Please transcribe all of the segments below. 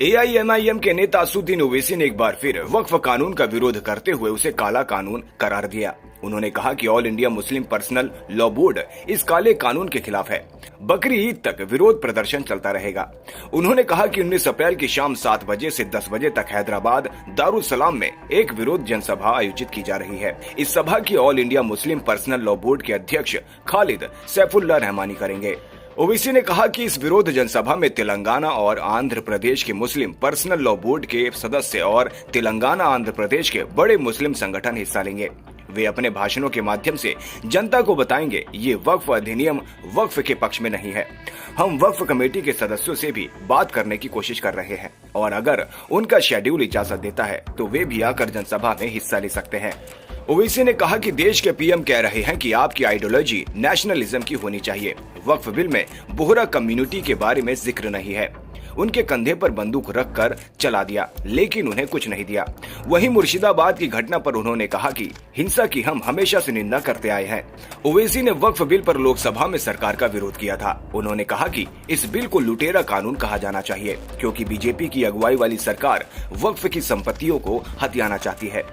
AIMIM के नेता असदुद्दीन ओवैसी ने एक बार फिर वक्फ कानून का विरोध करते हुए उसे काला कानून करार दिया। उन्होंने कहा कि all India Muslim personal law board इस काले कानून के खिलाफ है। बकरी ईद तक विरोध प्रदर्शन चलता रहेगा। उन्होंने कहा कि 19 अप्रैल की शाम 7 बजे से 10 बजे तक हैदराबाद दारुल सलाम में एक विरोध जनसभा आयोजित की जा रही है। इस सभा की all India Muslim personal law board के अध्यक्ष खालिद सैफुल्लाह रहमानी करेंगे। ओवैसी ने कहा कि इस विरोध जनसभा में तेलंगाना और आंध्र प्रदेश के मुस्लिम पर्सनल लॉ बोर्ड के सदस्य और तेलंगाना आंध्र प्रदेश के बड़े मुस्लिम संगठन हिस्सा लेंगे। वे अपने भाषणों के माध्यम से जनता को बताएंगे ये वक्फ अधिनियम वक्फ के पक्ष में नहीं है। हम वक्फ कमेटी के सदस्यों से भी बात करने की कोशिश कर रहे हैं और अगर उनका शेड्यूल इजाजत देता है तो वे भी आकर जनसभा में हिस्सा ले सकते हैं। ओवैसी ने कहा कि देश के पीएम कह रहे हैं कि आपकी आइडियोलॉजी नेशनलिज्म की होनी चाहिए। वक्फ बिल में बोहरा कम्युनिटी के बारे में जिक्र नहीं है। उनके कंधे पर बंदूक रखकर चला दिया, लेकिन उन्हें कुछ नहीं दिया। वहीं मुर्शिदाबाद की घटना पर उन्होंने कहा कि हिंसा की हम हमेशा से निंदा करते आए हैं। ओवैसी ने वक्फ बिल पर लोकसभा में सरकार का विरोध किया था। उन्होंने कहा कि इस बिल को लुटेरा कानून कहा जाना चाहिए, क्योंकि बीजेपी की अगुवाई वाली सरकार वक्फ की संपत्तियों को हथियाना चाहती है।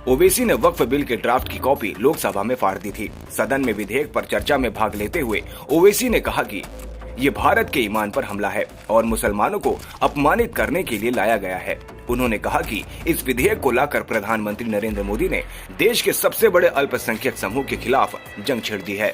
ओवैसी ने वक्फ बिल के ड्राफ्ट की कॉपी लोकसभा में फाड़ दी थी। सदन में विधेयक पर चर्चा में भाग लेते हुए ओवैसी ने कहा कि ये भारत के ईमान पर हमला है और मुसलमानों को अपमानित करने के लिए लाया गया है। उन्होंने कहा कि इस विधेयक को लाकर प्रधानमंत्री नरेंद्र मोदी ने देश के सबसे बड़े अल्पसंख्यक समूह के खिलाफ जंग छेड़ दी है।